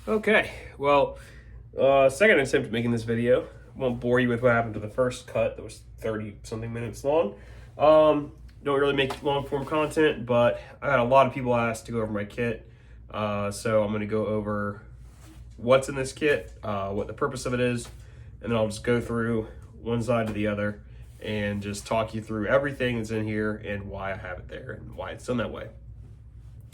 Okay, well, second attempt at making this video. Won't bore you with what happened to the first cut that was 30 something minutes long. Don't really make long form content, but I had a lot of people ask to go over my kit. So I'm going to go over what's in this kit, what the purpose of it is, and then I'll just go through one side to the other and just talk you through everything that's in here and why I have it there and why it's done that way.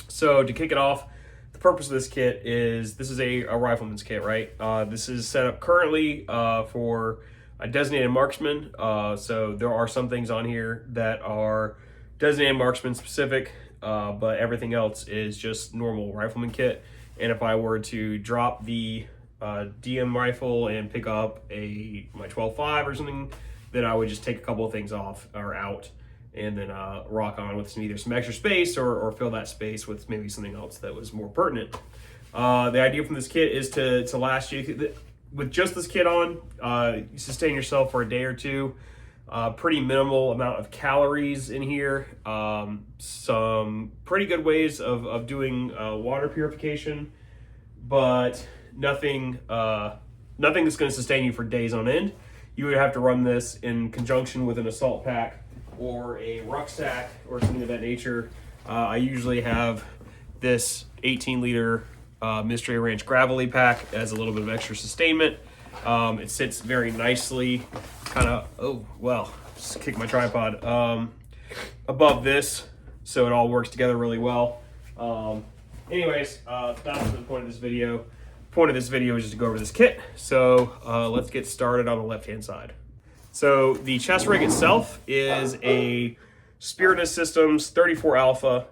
So to kick it off, the purpose of this kit is, this is a rifleman's kit, right? This is set up currently for a designated marksman. So there are some things on here that are designated marksman specific, but everything else is just normal rifleman kit. And if I were to drop the DM rifle and pick up my 12.5 or something, then I would just take a couple of things off or out and then rock on with either some extra space or fill that space with maybe something else that was more pertinent. The idea from this kit is to last you, with just this kit on, you sustain yourself for a day or two. Pretty minimal amount of calories in here. Some pretty good ways of doing water purification, but nothing that's going to sustain you for days on end. You would have to run this in conjunction with an assault pack or a rucksack or something of that nature. I usually have this 18-liter Mystery Ranch Gravelly pack as a little bit of extra sustainment. It sits very nicely, just kick my tripod, above this, so it all works together really well. Anyways, that's the point of this video. The point of this video is just to go over this kit. So let's get started on the left-hand side. So the chest rig itself is a Spiritus Systems 34 Alpha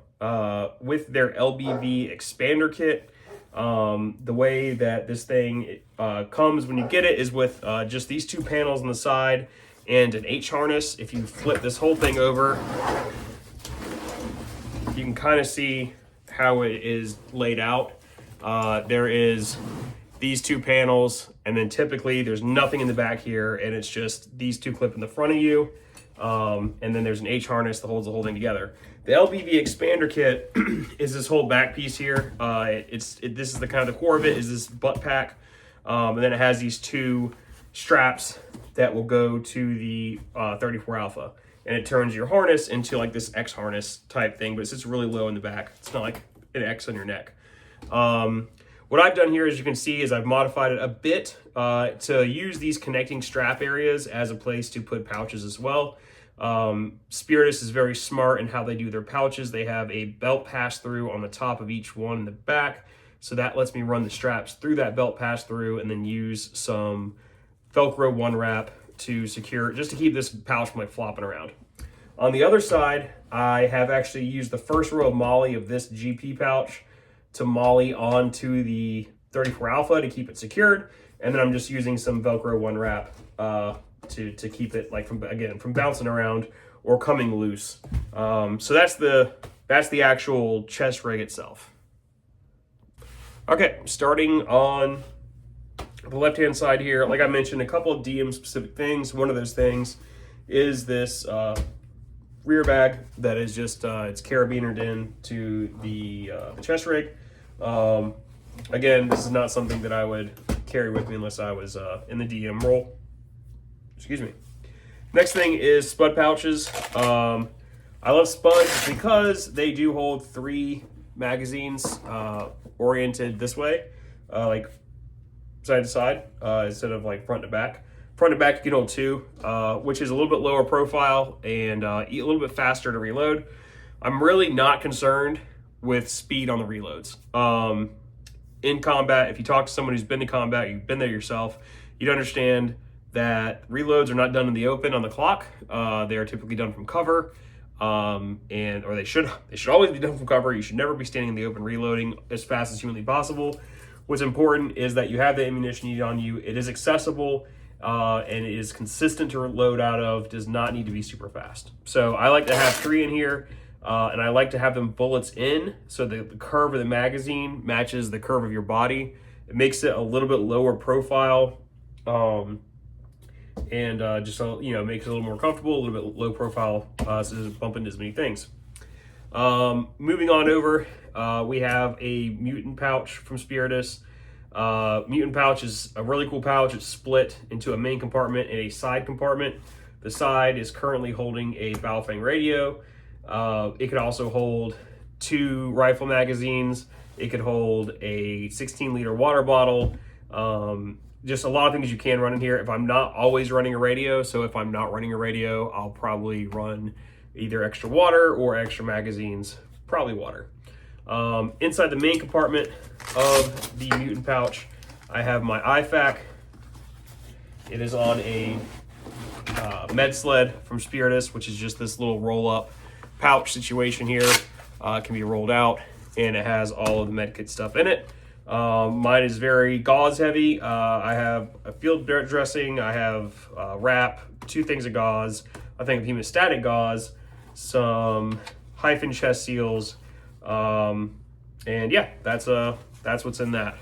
with their LBV Expander kit. The way that this thing comes when you get it is with just these two panels on the side and an H harness. If you flip this whole thing over, you can kind of see how it is laid out. There is these two panels, and then typically there's nothing in the back here, and it's just these two clip in the front of you, and then there's an H harness that holds the whole thing together. The LBV Expander kit is this whole back piece here. This is the kind of the core of it is this butt pack, and then it has these two straps that will go to the 34 Alpha, and it turns your harness into like this X harness type thing, but it sits really low in the back. It's not like an X on your neck. What I've done here, as you can see, is I've modified it a bit to use these connecting strap areas as a place to put pouches as well. Spiritus is very smart in how they do their pouches. They have a belt pass-through on the top of each one in the back, so that lets me run the straps through that belt pass-through and then use some Velcro one wrap to secure, just to keep this pouch from like flopping around. On the other side, I have actually used the first row of MOLLE of this GP pouch to MOLLE onto the 34 Alpha to keep it secured, and then I'm just using some Velcro one wrap to keep it like from bouncing around or coming loose. So that's the actual chest rig itself. Okay, starting on the left-hand side here, like I mentioned, a couple of DM specific things. One of those things is this rear bag that is just it's carabinered in to the chest rig. Again, this is not something that I would carry with me unless I was in the DM role. Excuse me. Next thing is spud pouches. I love spuds because they do hold 3 magazines oriented this way, like side to side, instead of like front to back. Front to back you can hold 2, which is a little bit lower profile and a little bit faster to reload. I'm really not concerned with speed on the reloads. In combat, if you talk to someone who's been to combat, you've been there yourself, you'd understand that reloads are not done in the open on the clock. They are typically done from cover, or they should always be done from cover. You should never be standing in the open reloading as fast as humanly possible. What's important is that you have the ammunition you need on you. It is accessible, and it is consistent to load out of, does not need to be super fast. So I like to have 3 in here, and I like to have them bullets in so that the curve of the magazine matches the curve of your body. It makes it a little bit lower profile, and just makes it a little more comfortable, a little bit low profile, so it doesn't bump into as many things. Moving on over, we have a mutant pouch from Spiritus. Mutant pouch is a really cool pouch. It's split into a main compartment and a side compartment. The side is currently holding a Baofeng radio. It could also hold 2 rifle magazines. It could hold a 16-liter water bottle. Just a lot of things you can run in here. If I'm not always running a radio, so if I'm not running a radio, I'll probably run either extra water or extra magazines, probably water. Inside the main compartment of the Mutant pouch, I have my IFAK. It is on a med sled from Spiritus, which is just this little roll-up pouch situation here. It can be rolled out, and it has all of the med kit stuff in it. Mine is very gauze heavy. I have a field dressing, I have wrap, 2 things of gauze, I think of hemostatic gauze, some hyphen chest seals, and yeah, that's what's in that.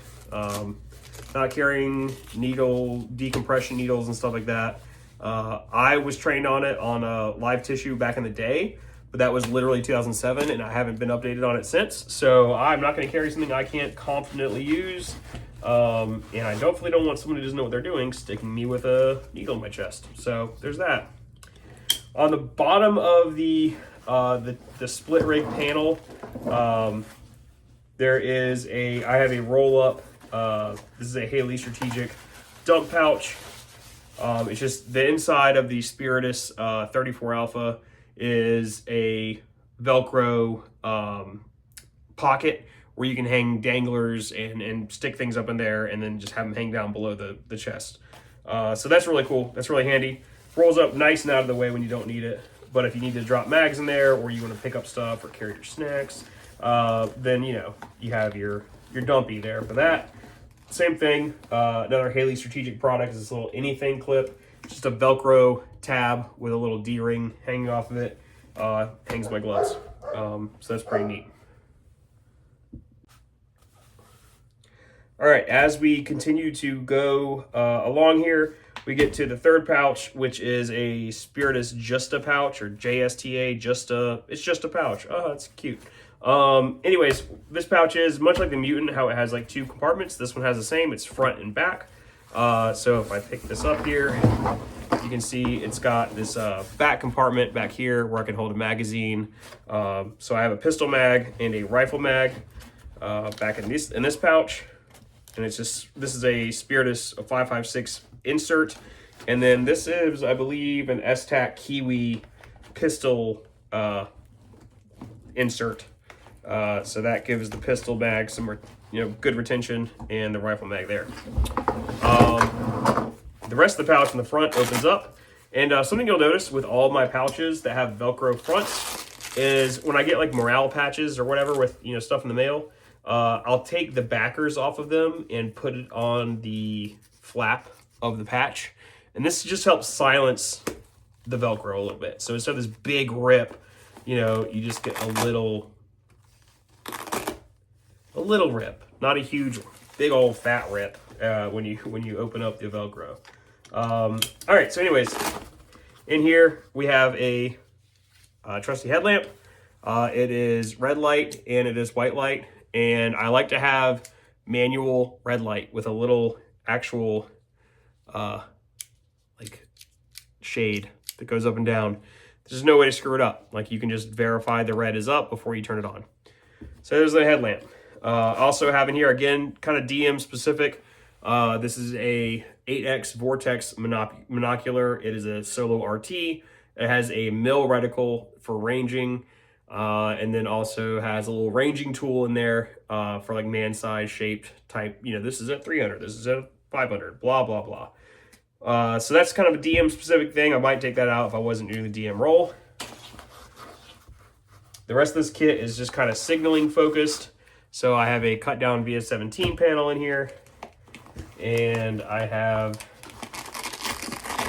Not carrying needle decompression needles and stuff like that. I was trained on it on live tissue back in the day, but that was literally 2007, and I haven't been updated on it since. So I'm not going to carry something I can't confidently use, and I definitely don't want someone who doesn't know what they're doing sticking me with a needle in my chest. So there's that. On the bottom of the split rig panel, there is I have a roll up. This is a Haley Strategic dump pouch. It's just the inside of the Spiritus 34 Alpha is a Velcro pocket where you can hang danglers and stick things up in there and then just have them hang down below the chest. So that's really cool. That's really handy. Rolls up nice and out of the way when you don't need it. But if you need to drop mags in there, or you want to pick up stuff or carry your snacks, then you have your dumpy there for that. Same thing. Another Haley Strategic product is this little anything clip. Just a Velcro tab with a little D-ring hanging off of it. Hangs my gloves. So that's pretty neat. All right, as we continue to go along here, we get to the third pouch, which is a Spiritus Justa pouch, or JSTA, Justa. It's just a pouch. Oh, it's cute. Anyways, this pouch is much like the Mutant, how it has like 2 compartments. This one has the same. It's front and back. So if I pick this up here, you can see it's got this back compartment back here where I can hold a magazine. So I have a pistol mag and a rifle mag back in this pouch. And this is a Spiritus 5.56 insert. And then this is, I believe, an STAC Kiwi pistol insert. So that gives the pistol mag some good retention, and the rifle mag there. The rest of the pouch in the front opens up. And something you'll notice with all my pouches that have Velcro fronts is when I get like morale patches or whatever with stuff in the mail, I'll take the backers off of them and put it on the flap of the patch. And this just helps silence the Velcro a little bit. So instead of this big rip, you just get a little rip, not a huge, big old fat rip when you open up the Velcro. All right, so anyways, in here we have a trusty headlamp. It is red light and it is white light. And I like to have manual red light with a little actual like shade that goes up and down. There's no way to screw it up. Like, you can just verify the red is up before you turn it on. So there's the headlamp. Also have in here, again, kind of DM specific. This is a 8X Vortex monocular. It is a solo RT. It has a mill reticle for ranging. And then also has a little ranging tool in there for like man-size shaped type. This is at 300, this is at 500, blah, blah, blah. So that's kind of a DM specific thing. I might take that out if I wasn't doing the DM roll. The rest of this kit is just kind of signaling focused. So I have a cut down VS17 panel in here. And I have,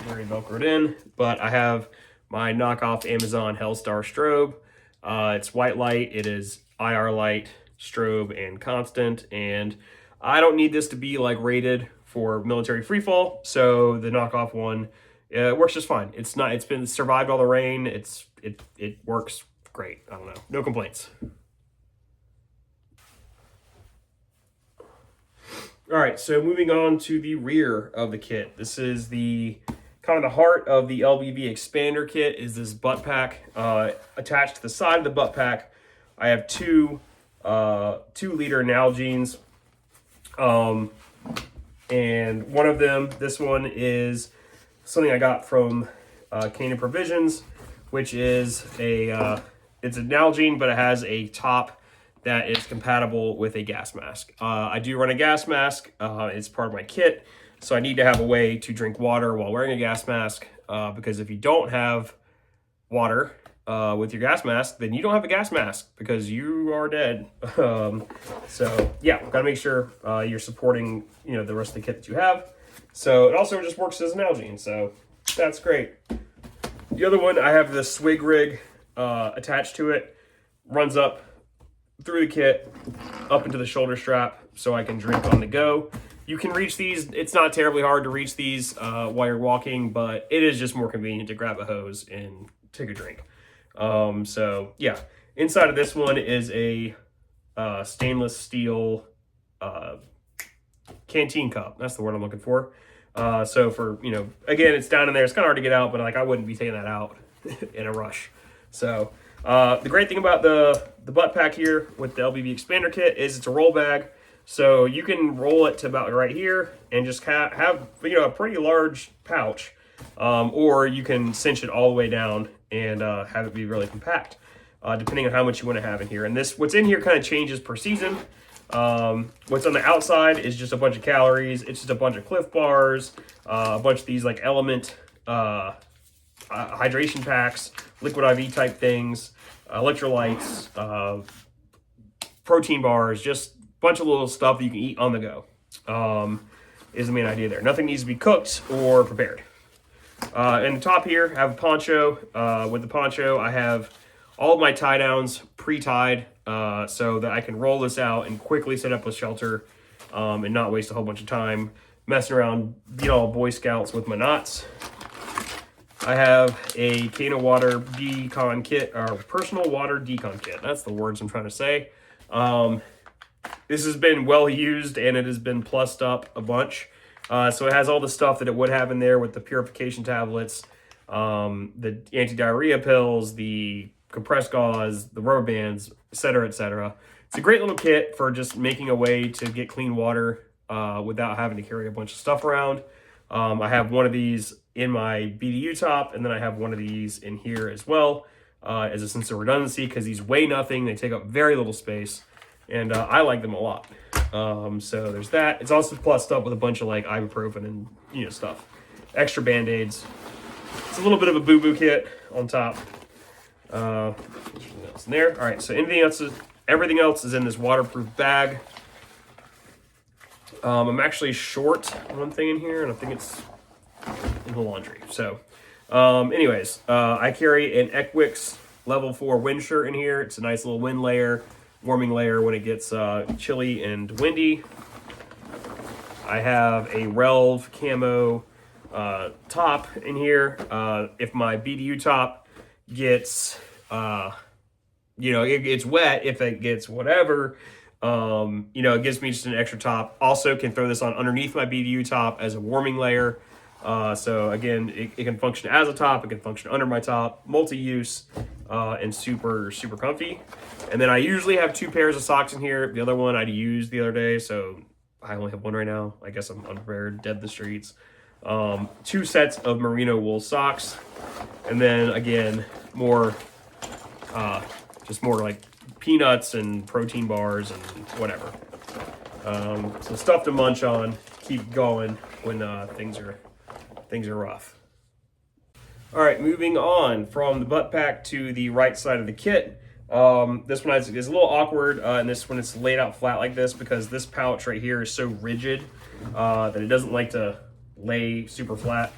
very Velcroed in, but I have my knockoff Amazon Hellstar strobe. It's white light, it is IR light, strobe, and constant, and I don't need this to be like rated for military freefall, so the knockoff one works just fine. It's been survived all the rain. It works great. I don't know, no complaints. All right, so moving on to the rear of the kit. This is the kind of the heart of the LBV Expander kit is this butt pack. Attached to the side of the butt pack, I have two 2-liter Nalgene's. And one of them, this one is something I got from Canadian Provisions, which is it's a Nalgene, but it has a top that is compatible with a gas mask. I do run a gas mask. It's part of my kit, so I need to have a way to drink water while wearing a gas mask, because if you don't have water with your gas mask, then you don't have a gas mask because you are dead. So yeah, gotta make sure you're supporting the rest of the kit that you have. So it also just works as an Nalgene, so that's great. The other one, I have the swig rig attached to it, runs up through the kit up into the shoulder strap so I can drink on the go. You can reach these. It's not terribly hard to reach these while you're walking, but it is just more convenient to grab a hose and take a drink. So yeah, inside of this one is a stainless steel canteen cup. That's the word I'm looking for. So for, again, it's down in there. It's kind of hard to get out, but like I wouldn't be taking that out in a rush. So the great thing about the butt pack here with the LBV Expander kit is it's a roll bag. So you can roll it to about right here and just have a pretty large pouch, or you can cinch it all the way down and have it be really compact, depending on how much you want to have in here. And what's in here kind of changes per season. What's on the outside is just a bunch of calories. It's just a bunch of Cliff Bars, a bunch of these like Element hydration packs, liquid IV type things, electrolytes, protein bars, just a bunch of little stuff that you can eat on the go, is the main idea there. Nothing needs to be cooked or prepared. And the top here, I have a poncho. With the poncho, I have all of my tie downs pre-tied, so that I can roll this out and quickly set up a shelter, and not waste a whole bunch of time messing around, being all Boy Scouts with my knots. I have a Cane of Water decon kit, or personal water decon kit. That's the words I'm trying to say. This has been well used and it has been plussed up a bunch. So it has all the stuff that it would have in there with the purification tablets, the anti-diarrhea pills, the compressed gauze, the rubber bands, etc., etc. It's a great little kit for just making a way to get clean water without having to carry a bunch of stuff around. I have one of these in my BDU top, and then I have one of these in here as well, as a sense of redundancy, because these weigh nothing. They take up very little space, and I like them a lot. So there's that. It's also plussed up with a bunch of like ibuprofen and stuff. Extra Band-Aids. It's a little bit of a boo-boo kit on top. Anything else in there? All right, so everything else is in this waterproof bag. I'm actually short one thing in here, and I think it's in the laundry. So anyways, I carry an Equix level 4 wind shirt in here. It's a nice little wind layer, warming layer when it gets chilly and windy. I have a Relv camo top in here. If my BDU top gets it gets wet, if it gets whatever, it gives me just an extra top. Also can throw this on underneath my BDU top as a warming layer. So again, it can function as a top, it can function under my top, multi-use, and super, super comfy. And then I usually have 2 pairs of socks in here. The other one I'd used the other day, so I only have one right now. I guess I'm unprepared, dead in the streets. 2 sets of merino wool socks. And then again, just more like peanuts and protein bars and whatever. So stuff to munch on, keep going when things are rough. All right, moving on from the butt pack to the right side of the kit. This one is a little awkward, and this one is laid out flat like this because this pouch right here is so rigid that it doesn't like to lay super flat.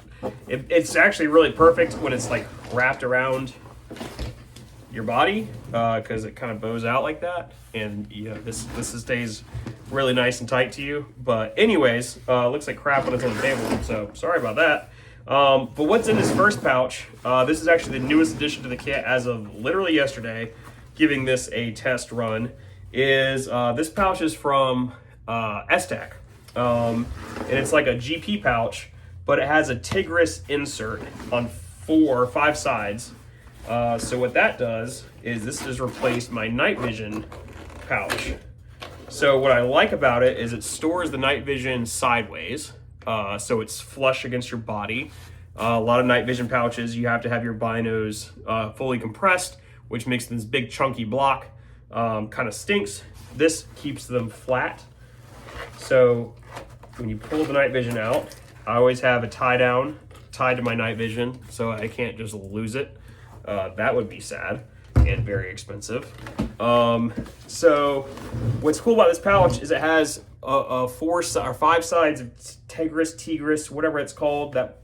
It's actually really perfect when it's like wrapped around your body, because it kind of bows out like that, and this stays really nice and tight to you. But anyways, looks like crap when it's on the table, so sorry about that. But what's in this first pouch, this is actually the newest addition to the kit as of literally yesterday, giving this a test run, is this pouch is from STAC. and it's like a GP pouch, but it has a Tigris insert on 4 or 5 sides. So what that does is this has replaced my night vision pouch. So what I like about it is it stores the night vision sideways, so it's flush against your body. A lot of night vision pouches, you have to have your binos fully compressed, which makes this big chunky block. Kind of stinks. This keeps them flat. So when you pull the night vision out, I always have a tie down tied to my night vision so I can't just lose it. That would be sad and very expensive. So what's cool about this pouch is it has a 4 or 5 sides of Tigris, whatever it's called, that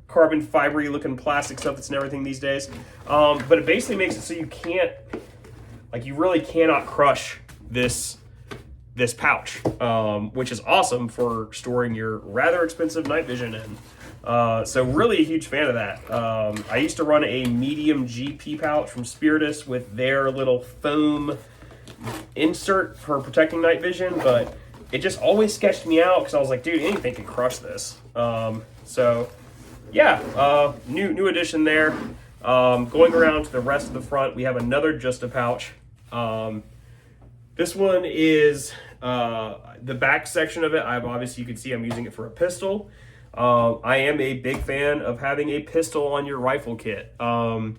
carbon fibery looking plastic stuff that's in everything these days. But it basically makes it so you can't, like, you really cannot crush this pouch, which is awesome for storing your rather expensive night vision in. So really a huge fan of that. I used to run a medium GP pouch from Spiritus with their little foam insert for protecting night vision, but it just always sketched me out because I was like, dude, anything can crush this. So yeah, new addition there. Going around to the rest of the front, we have another Justa pouch. This one is the back section of it. Obviously you can see I'm using it for a pistol. I am a big fan of having a pistol on your rifle kit. The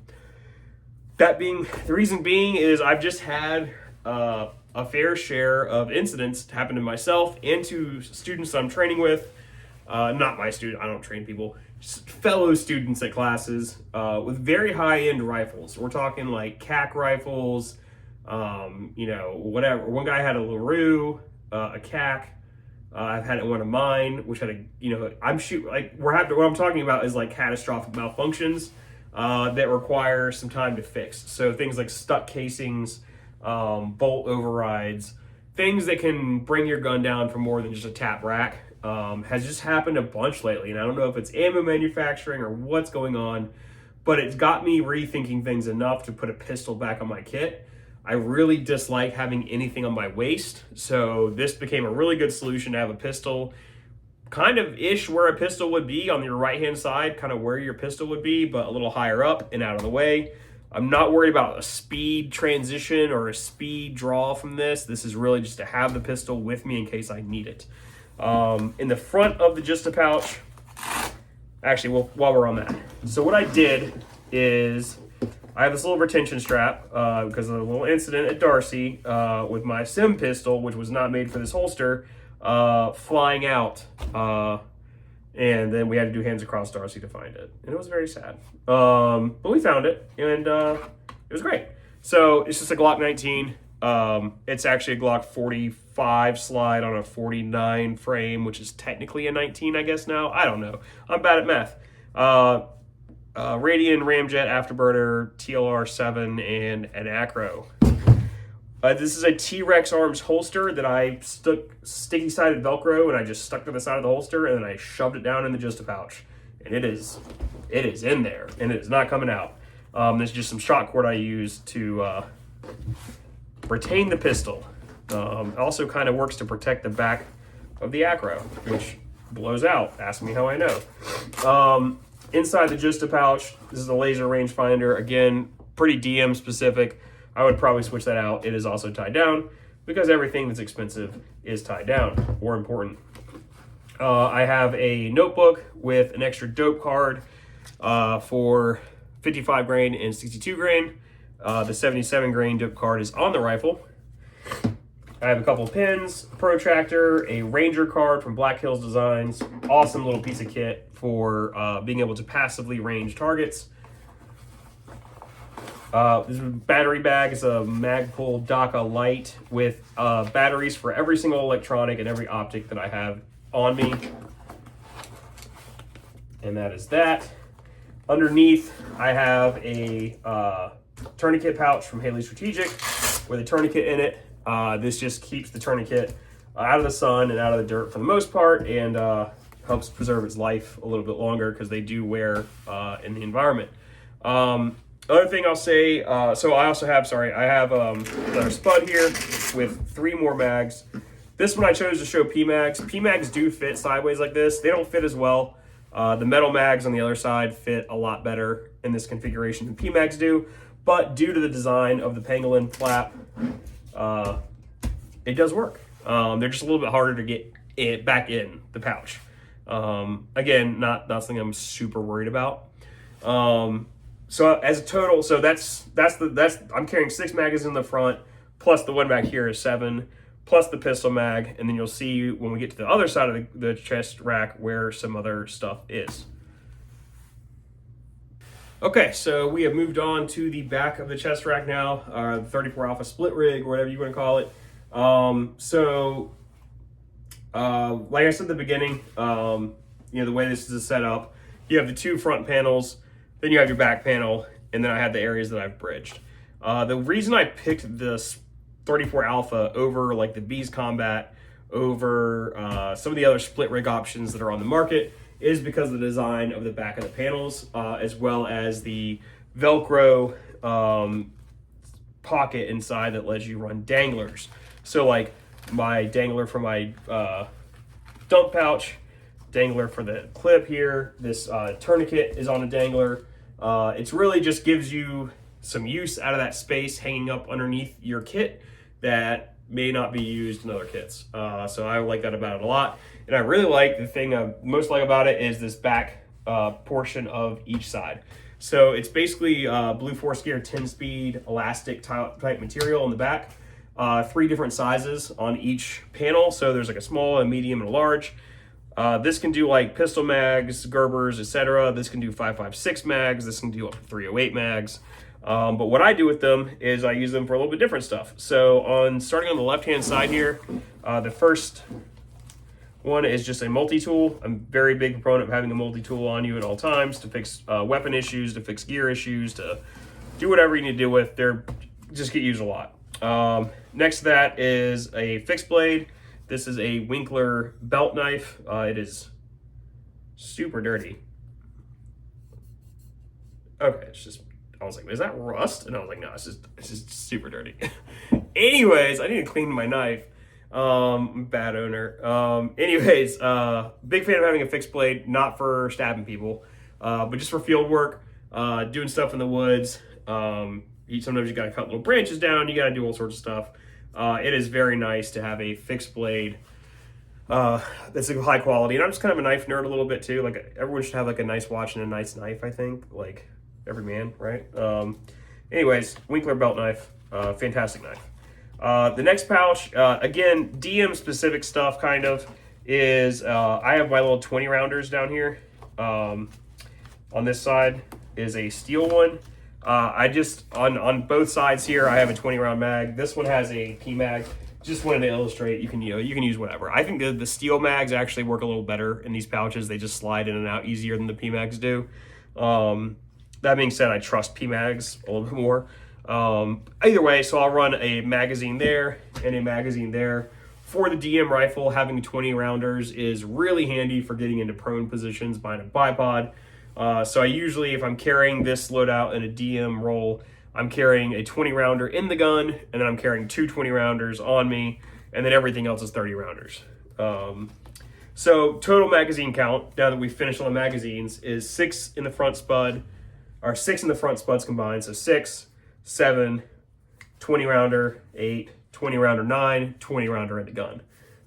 reason being is I've just had a fair share of incidents happen to myself and to students I'm training with. Not my student, I don't train people, just fellow students at classes with very high-end rifles. We're talking like CAC rifles, whatever. One guy had a LaRue, a CAC. I've had one of mine, which had what I'm talking about is like catastrophic malfunctions that require some time to fix. So things like stuck casings, bolt overrides, things that can bring your gun down for more than just a tap rack, has just happened a bunch lately. And I don't know if it's ammo manufacturing or what's going on, but it's got me rethinking things enough to put a pistol back on my kit. I really dislike having anything on my waist, so this became a really good solution to have a pistol kind of ish where a pistol would be on your right hand side, kind of where your pistol would be, but a little higher up and out of the way. I'm not worried about a speed transition or a speed draw from this. This is really just to have the pistol with me in case I need it. In the front of the Justa pouch, actually, well, while we're on that, so what I did is I have this little retention strap because of a little incident at Darcy with my sim pistol, which was not made for this holster, flying out. And then we had to do hands across Darcy to find it. And it was very sad. But we found it, and it was great. So it's just a Glock 19. It's actually a Glock 45 slide on a 49 frame, which is technically a 19, I guess now. I don't know. I'm bad at math. Radian Ramjet Afterburner, TLR7, and an Acro. This is a T-Rex Arms holster that I stuck sticky-sided Velcro, and I just stuck to the side of the holster, and then I shoved it down in the Justa pouch. And it is in there, and it is not coming out. There's just some shot cord I use to retain the pistol. It also kind of works to protect the back of the Acro, which blows out. Ask me how I know. Inside the Justa pouch, this is a laser rangefinder. Again, pretty DM specific. I would probably switch that out. It is also tied down because everything that's expensive is tied down or important. I have a notebook with an extra dope card for 55 grain and 62 grain. The 77 grain dope card is on the rifle. I have a couple pins, a protractor, a Ranger card from Black Hills Designs. Awesome little piece of kit for being able to passively range targets. This battery bag is a Magpul DACA Lite with batteries for every single electronic and every optic that I have on me. And that is that. Underneath, I have a tourniquet pouch from Haley Strategic with a tourniquet in it. This just keeps the tourniquet out of the sun and out of the dirt for the most part, and helps preserve its life a little bit longer because they do wear in the environment. Other thing I'll say, so I have another spud here with 3 more mags. This one I chose to show PMags. PMags do fit sideways like this. They don't fit as well. The metal mags on the other side fit a lot better in this configuration than PMags do, but due to the design of the pangolin flap, it does work. They're just a little bit harder to get it back in the pouch. Again, not something I'm super worried about. So as a total, so that's I'm carrying 6 magazines in the front, plus the one back here is 7, plus the pistol mag, and then you'll see when we get to the other side of the chest rack where some other stuff is. Okay, so we have moved on to the back of the chest rack now, the 34 Alpha split rig, or whatever you want to call it. Like I said at the beginning, the way this is set up, you have the 2 front panels, then you have your back panel, and then I have the areas that I've bridged. The reason I picked this 34 Alpha over like the Bees Combat, over some of the other split rig options that are on the market, is because of the design of the back of the panels, as well as the Velcro pocket inside that lets you run danglers. So like my dangler for my dump pouch, dangler for the clip here, this tourniquet is on a dangler. It's really just gives you some use out of that space hanging up underneath your kit that may not be used in other kits. So I like that about it a lot. And I really like, the thing I most like about it is this back portion of each side. So it's basically Blue Force Gear 10-speed elastic type material on the back. 3 different sizes on each panel. So there's like a small, a medium, and a large. This can do like pistol mags, Gerbers, etc. This can do 5.56 mags. This can do up to 308 mags. But what I do with them is I use them for a little bit different stuff. So starting on the left-hand side here, the first one is just a multi-tool. I'm a very big proponent of having a multi-tool on you at all times to fix weapon issues, to fix gear issues, to do whatever you need to do with. They're just get used a lot. Next to that is a fixed blade. This is a Winkler belt knife. It is super dirty. Okay, it's just, I was like, is that rust? And I was like, no, it's just super dirty. Anyways, I need to clean my knife. Bad owner. Big fan of having a fixed blade, not for stabbing people, but just for field work, doing stuff in the woods. Sometimes you gotta cut little branches down, you gotta do all sorts of stuff. It is very nice to have a fixed blade that's a high quality. And I'm just kind of a knife nerd a little bit too. Like, everyone should have like a nice watch and a nice knife, I think. Like, every man, right? Anyways, Winkler belt knife, fantastic knife. The next pouch, again, DM specific stuff kind of, is I have my little 20 rounders down here. On this side is a steel one. I just, on both sides here, I have a 20 round mag. This one has a P mag. Just wanted to illustrate, you can use whatever. I think the steel mags actually work a little better in these pouches. They just slide in and out easier than the P mags do. That being said, I trust P mags a little bit more. Either way, so I'll run a magazine there and a magazine there. For the DM rifle, having 20 rounders is really handy for getting into prone positions behind a bipod. So I usually, if I'm carrying this loadout in a DM roll, I'm carrying a 20 rounder in the gun, and then I'm carrying 2 20 rounders on me, and then everything else is 30 rounders. So total magazine count, now that we've finished on the magazines, is 6 in the front spud, or 6 in the front spuds combined. So 6, 7, 20 rounder, 8, 20 rounder 9, 20 rounder in the gun.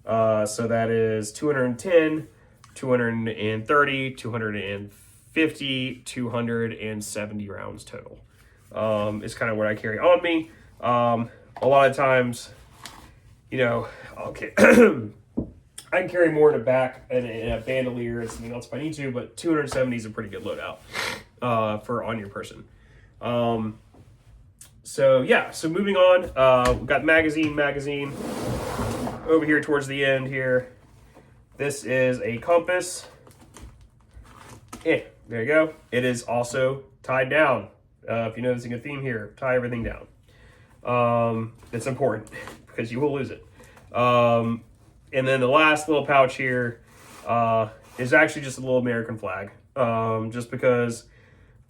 So that is 210, 230, 250, 270 rounds total. Is kind of what I carry on me. A lot of times, okay, I can carry more in a back and in a bandolier and something else if I need to, but 270 is a pretty good loadout for on your person. So yeah, so moving on, we've got magazine over here towards the end here. This is a compass. There you go. It is also tied down. If you're noticing a theme here, tie everything down. It's important because you will lose it. And then the last little pouch here is actually just a little American flag. Just because,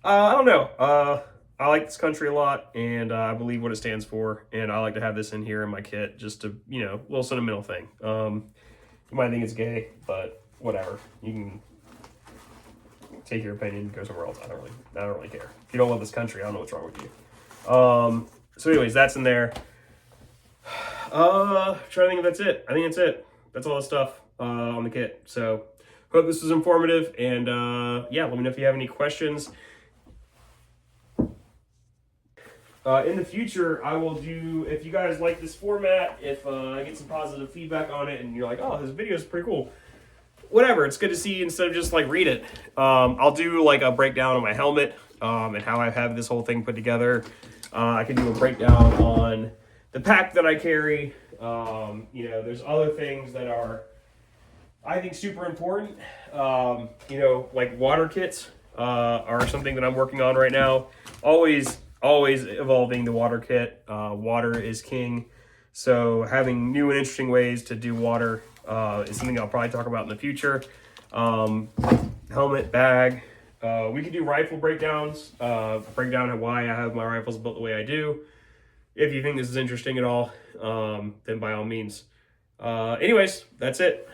I don't know. I like this country a lot, and I believe what it stands for, and I like to have this in here in my kit, just to, you know, a little sentimental thing. You might think it's gay, but whatever. You can take your opinion and go somewhere else. I don't really care. If you don't love this country, I don't know what's wrong with you. So anyways, that's in there. Trying to think if that's it. I think that's it. That's all the stuff on the kit. So hope this was informative, and yeah, let me know if you have any questions. In the future, I will do, if you guys like this format, if I get some positive feedback on it and you're like, oh, this video is pretty cool, whatever, it's good to see instead of just like read it. I'll do like a breakdown on my helmet and how I have this whole thing put together. I can do a breakdown on the pack that I carry. You know, there's other things that are, I think, super important. You know, like water kits are something that I'm working on right now. Always evolving the water kit. Water is king. So having new and interesting ways to do water is something I'll probably talk about in the future. Helmet, bag. We could do rifle breakdowns. Breakdown on why I have my rifles built the way I do. If you think this is interesting at all, then by all means. Anyways, that's it.